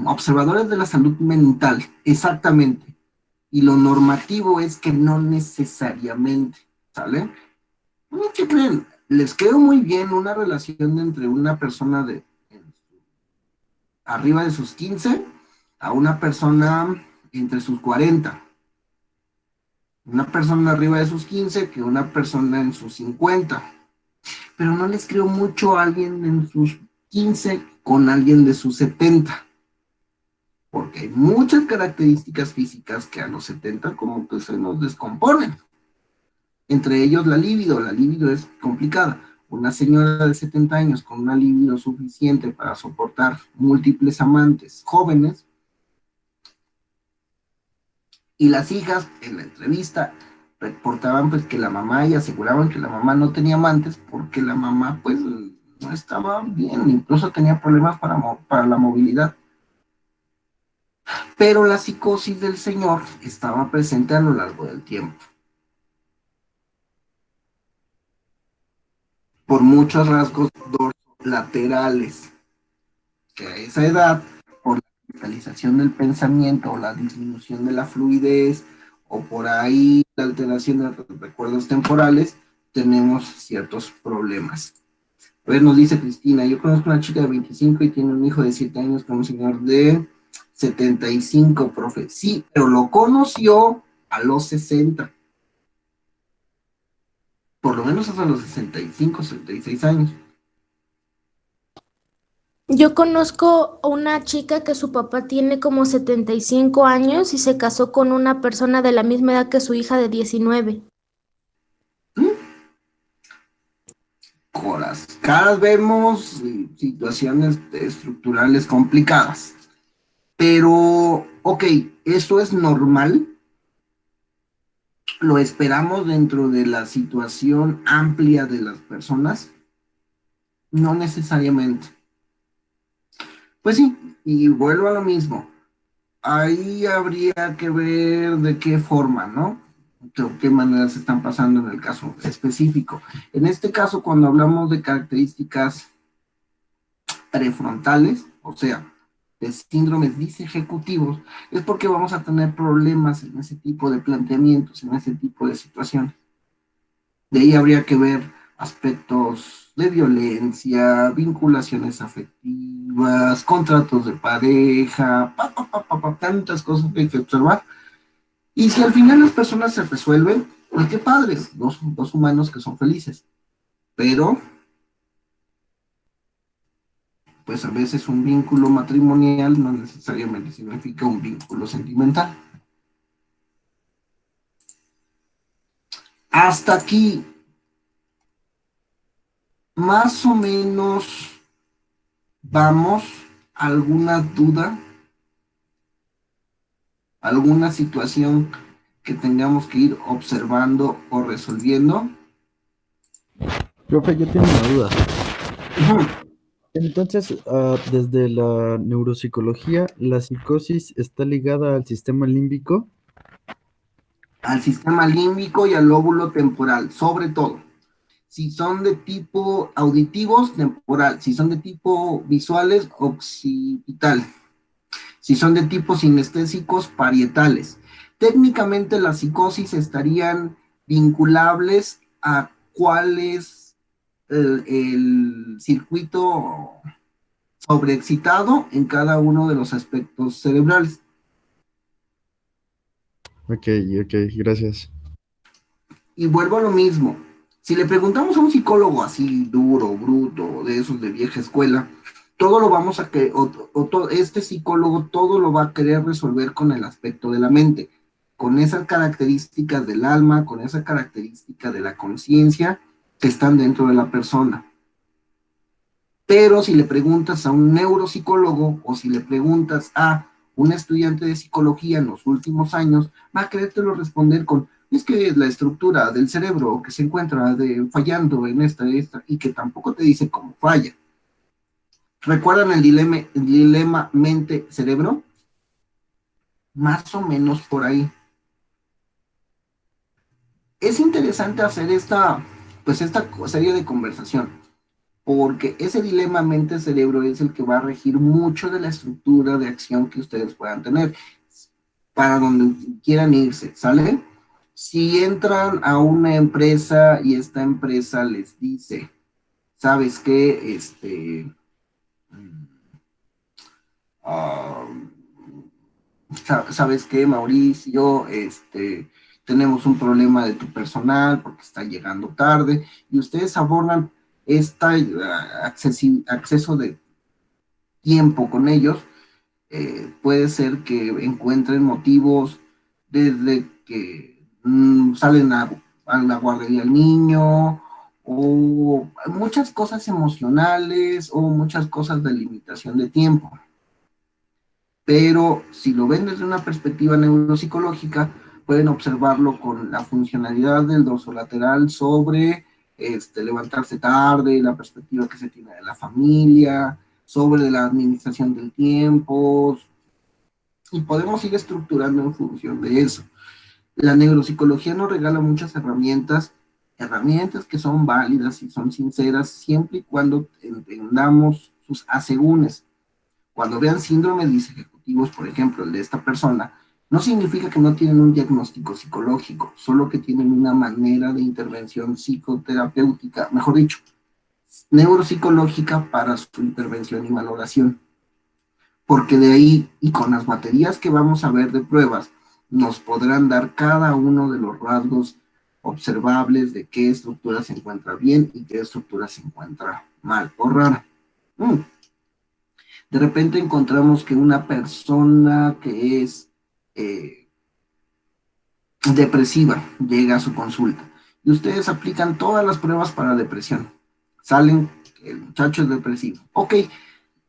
observadores de la salud mental, exactamente. Y lo normativo es que no necesariamente, ¿sale? ¿Qué creen? Les quedó muy bien una relación entre una persona de arriba de sus 15 a una persona entre sus 40. Una persona arriba de sus 15 que una persona en sus 50. Pero no les creo mucho a alguien en sus 15 con alguien de sus 70. Porque hay muchas características físicas que a los 70 como que se nos descomponen. Entre ellos la libido es complicada. Una señora de 70 años con una libido suficiente para soportar múltiples amantes jóvenes, y las hijas en la entrevista reportaban pues que la mamá, y aseguraban que la mamá no tenía amantes porque la mamá pues no estaba bien, incluso tenía problemas para la movilidad. Pero la psicosis del señor estaba presente a lo largo del tiempo. Por muchos rasgos dorsolaterales, que a esa edad, por la cristalización del pensamiento o la disminución de la fluidez, o por ahí la alteración de los recuerdos temporales, tenemos ciertos problemas. A ver, nos dice Cristina, yo conozco una chica de 25 y tiene un hijo de 7 años con un señor de 75, profe. Sí, pero lo conoció a los 60. Por lo menos hasta los 65, 66 años. Yo conozco a una chica que su papá tiene como 75 años y se casó con una persona de la misma edad que su hija de 19. Cada vez vemos situaciones estructurales complicadas. Pero, ok, eso es normal. Lo esperamos dentro de la situación amplia de las personas. No necesariamente. Pues sí, y vuelvo a lo mismo. Ahí habría que ver de qué forma, ¿no? De qué manera se están pasando en el caso específico. En este caso, cuando hablamos de características prefrontales, o sea, de síndromes disejecutivos, es porque vamos a tener problemas en ese tipo de planteamientos, en ese tipo de situaciones. De ahí habría que ver aspectos de violencia, vinculaciones afectivas, contratos de pareja, tantas cosas que hay que observar. Y si al final las personas se resuelven, pues qué padres, dos humanos que son felices. Pero, pues a veces un vínculo matrimonial no necesariamente significa un vínculo sentimental. Hasta aquí, más o menos, vamos, ¿alguna duda? ¿Alguna situación que tengamos que ir observando o resolviendo? Profe, yo tengo una duda. Ujú. Entonces, desde la neuropsicología, ¿la psicosis está ligada al sistema límbico? Al sistema límbico y al lóbulo temporal, sobre todo. Si son de tipo auditivos, temporal. Si son de tipo visuales, occipital. Si son de tipo sinestésicos, parietales. Técnicamente las psicosis estarían vinculables a cuál es el circuito sobreexcitado en cada uno de los aspectos cerebrales. Ok, ok, gracias. Y vuelvo a lo mismo. Si le preguntamos a un psicólogo así duro, bruto, de esos de vieja escuela, todo lo vamos a que, este psicólogo todo lo va a querer resolver con el aspecto de la mente, con esas características del alma, con esa característica de la conciencia que están dentro de la persona. Pero si le preguntas a un neuropsicólogo o si le preguntas a un estudiante de psicología en los últimos años, va a querértelo responder con, es que la estructura del cerebro que se encuentra fallando en esta, y que tampoco te dice cómo falla. ¿Recuerdan el dilema mente-cerebro? Más o menos por ahí. Es interesante hacer esta serie de conversación, porque ese dilema mente-cerebro es el que va a regir mucho de la estructura de acción que ustedes puedan tener para donde quieran irse, ¿sale? Si entran a una empresa y esta empresa les dice, ¿sabes qué? Uh, ¿Sabes qué, Mauricio? Tenemos un problema de tu personal porque está llegando tarde y ustedes abordan este acceso de tiempo con ellos. Puede ser que encuentren motivos desde que salen a la guardería al niño, o muchas cosas emocionales, o muchas cosas de limitación de tiempo. Pero si lo ven desde una perspectiva neuropsicológica, pueden observarlo con la funcionalidad del dorsolateral sobre levantarse tarde, la perspectiva que se tiene de la familia, sobre la administración del tiempo, y podemos ir estructurando en función de eso. La neuropsicología nos regala muchas herramientas que son válidas y son sinceras siempre y cuando entendamos sus asegúnes. Cuando vean síndromes disejecutivos, por ejemplo, el de esta persona, no significa que no tienen un diagnóstico psicológico, solo que tienen una manera de intervención psicoterapéutica, mejor dicho, neuropsicológica para su intervención y valoración. Porque de ahí, y con las baterías que vamos a ver de pruebas, nos podrán dar cada uno de los rasgos observables de qué estructura se encuentra bien y qué estructura se encuentra mal o rara. De repente encontramos que una persona que es depresiva llega a su consulta y ustedes aplican todas las pruebas para depresión. Salen que el muchacho es depresivo. Ok,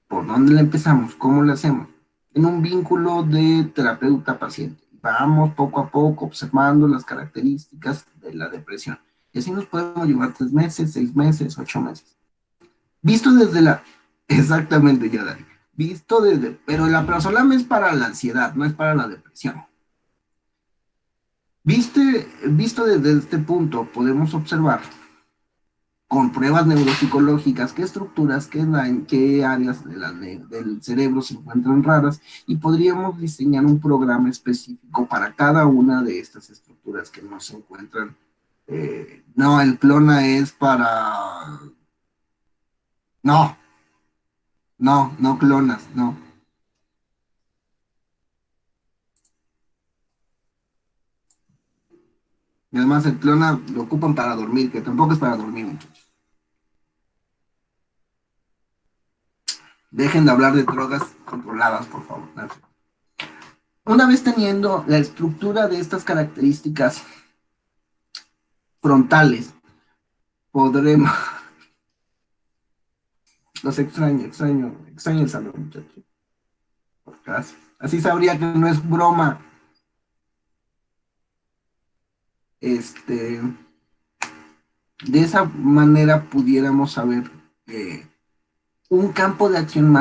¿por dónde le empezamos? ¿Cómo le hacemos? En un vínculo de terapeuta-paciente. Vamos poco a poco observando las características de la depresión. Y así nos podemos llevar 3 meses, 6 meses, 8 meses. Visto desde la... Exactamente, ya Dani. Visto desde... Pero el alprazolam es para la ansiedad, no es para la depresión. Visto desde este punto, podemos observar con pruebas neuropsicológicas, qué estructuras, qué áreas del cerebro se encuentran raras, y podríamos diseñar un programa específico para cada una de estas estructuras que no se encuentran. No, el clona es para... No, no clonas, no. Y además el clona lo ocupan para dormir, que tampoco es para dormir, muchachos. Dejen de hablar de drogas controladas, por favor. Una vez teniendo la estructura de estas características frontales, podremos... Los extraño el salón, muchachos. Así sabría que no es broma. De esa manera pudiéramos saber un campo de acción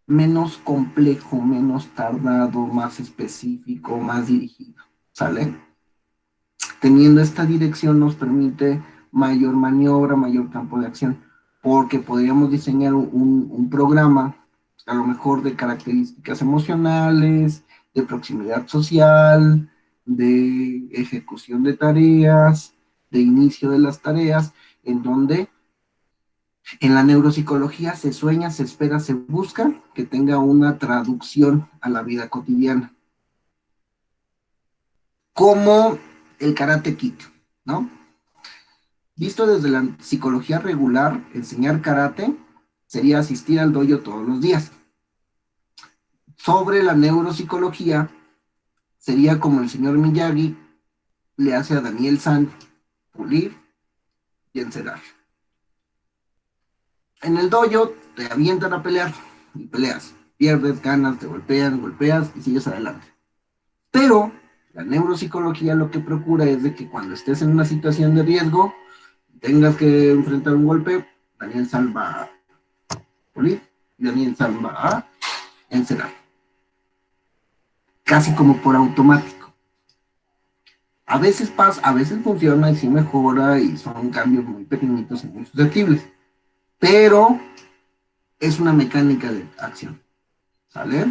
menos complejo, menos tardado, más específico, más dirigido, ¿sale? Teniendo esta dirección nos permite mayor maniobra, mayor campo de acción, porque podríamos diseñar un programa, a lo mejor de características emocionales, de proximidad social, de ejecución de tareas, de inicio de las tareas, en donde en la neuropsicología se sueña, se espera, se busca que tenga una traducción a la vida cotidiana. Como el Karate Kid, ¿no? Visto desde la psicología regular, enseñar karate sería asistir al dojo todos los días. Sobre la neuropsicología, sería como el señor Miyagi le hace a Daniel San, pulir y encerar. En el dojo te avientan a pelear y peleas. Pierdes, ganas, te golpeas y sigues adelante. Pero la neuropsicología lo que procura es de que cuando estés en una situación de riesgo, tengas que enfrentar un golpe, Daniel San va a pulir y Daniel San va a encerar. Casi como por automático. A veces pasa, a veces funciona y sí mejora y son cambios muy pequeñitos y muy susceptibles. Pero es una mecánica de acción. ¿Sale?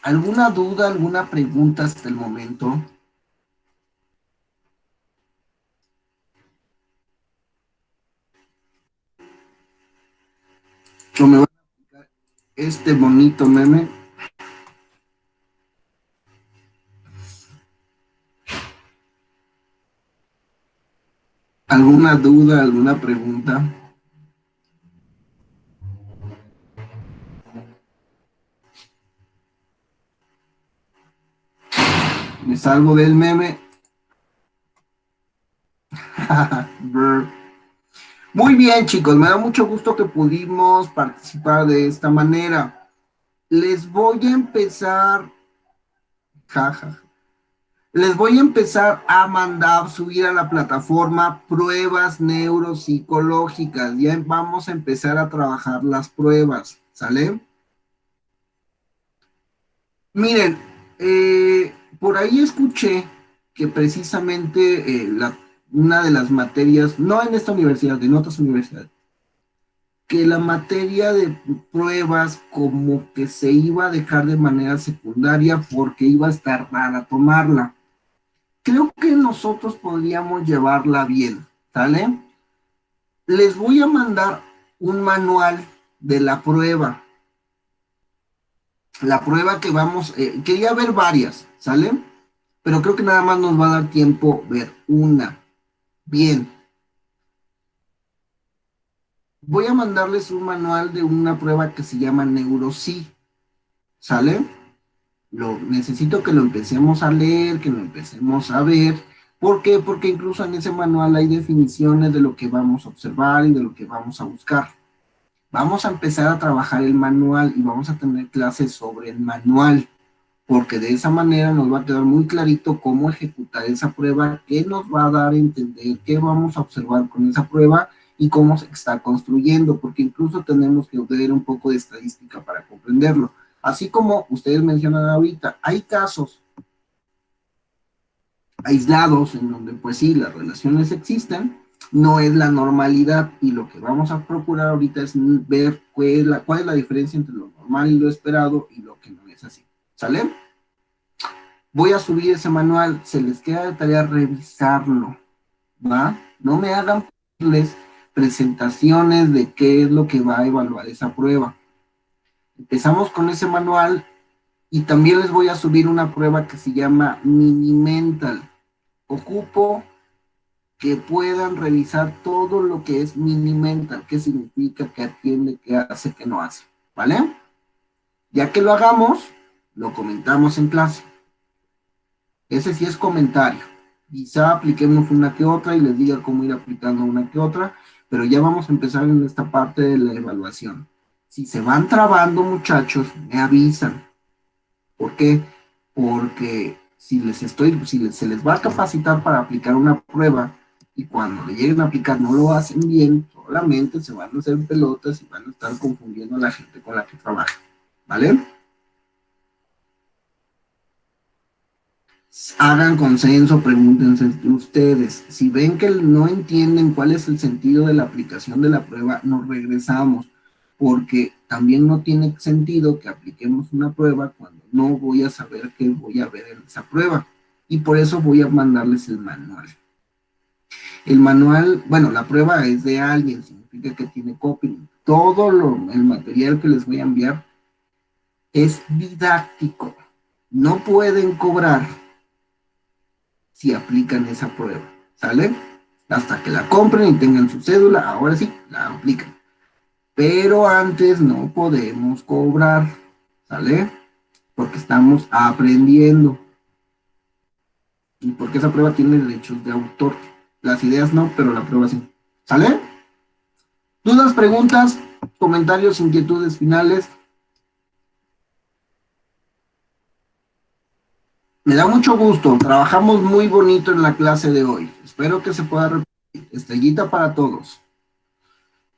¿Alguna duda, alguna pregunta hasta el momento? ¿O me va a explicar este bonito meme? ¿Alguna duda, alguna pregunta? Me salgo del meme. Muy bien, chicos, me da mucho gusto que pudimos participar de esta manera. Les voy a empezar, jaja, les voy a empezar a mandar, subir a la plataforma pruebas neuropsicológicas. Ya vamos a empezar a trabajar las pruebas, ¿sale? Miren, por ahí escuché que precisamente una de las materias, no en esta universidad, en otras universidades, que la materia de pruebas como que se iba a dejar de manera secundaria porque iba a estar rara tomarla. Creo que nosotros podríamos llevarla bien, ¿sale? Les voy a mandar un manual de la prueba. La prueba que vamos, quería ver varias, ¿sale? Pero creo que nada más nos va a dar tiempo ver una. Bien. Voy a mandarles un manual de una prueba que se llama NeuroSí, ¿sale? Necesito que lo empecemos a leer, que lo empecemos a ver. ¿Por qué? Porque incluso en ese manual hay definiciones de lo que vamos a observar y de lo que vamos a buscar. Vamos a empezar a trabajar el manual y vamos a tener clases sobre el manual, porque de esa manera nos va a quedar muy clarito cómo ejecutar esa prueba, qué nos va a dar a entender, qué vamos a observar con esa prueba y cómo se está construyendo, porque incluso tenemos que obtener un poco de estadística para comprenderlo. Así como ustedes mencionan ahorita, hay casos aislados, en donde pues sí, las relaciones existen, no es la normalidad, y lo que vamos a procurar ahorita es ver cuál es la diferencia entre lo normal y lo esperado y lo que no es así. ¿Sale? Voy a subir ese manual, se les queda de tarea revisarlo, ¿va? No me hagan presentaciones de qué es lo que va a evaluar esa prueba. Empezamos con ese manual y también les voy a subir una prueba que se llama Mini Mental. Ocupo que puedan revisar todo lo que es Mini Mental, qué significa, qué atiende, qué hace, qué no hace, ¿vale? Ya que lo hagamos, lo comentamos en clase. Ese sí es comentario. Quizá apliquemos una que otra y les diga cómo ir aplicando una que otra, pero ya vamos a empezar en esta parte de la evaluación. Si se van trabando, muchachos, me avisan. ¿Por qué? Porque se les va a capacitar para aplicar una prueba y cuando le lleguen a aplicar no lo hacen bien, solamente se van a hacer pelotas y van a estar confundiendo a la gente con la que trabajan. ¿Vale? Hagan consenso, pregúntense ustedes. Si ven que no entienden cuál es el sentido de la aplicación de la prueba, nos regresamos, porque también no tiene sentido que apliquemos una prueba cuando no voy a saber qué voy a ver en esa prueba. Y por eso voy a mandarles el manual. El manual, bueno, la prueba es de alguien, significa que tiene copy. Todo el material que les voy a enviar es didáctico. No pueden cobrar si aplican esa prueba, ¿sale? Hasta que la compren y tengan su cédula, ahora sí, la aplican. Pero antes no podemos cobrar, ¿sale? Porque estamos aprendiendo. Y porque esa prueba tiene derechos de autor. Las ideas no, pero la prueba sí. ¿Sale? ¿Dudas, preguntas, comentarios, inquietudes finales? Me da mucho gusto. Trabajamos muy bonito en la clase de hoy. Espero que se pueda repetir. Estrellita para todos.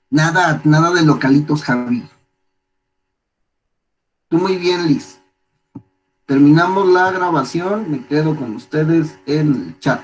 Nada de localitos, Javi. Tú muy bien, Liz. Terminamos la grabación. Me quedo con ustedes en el chat.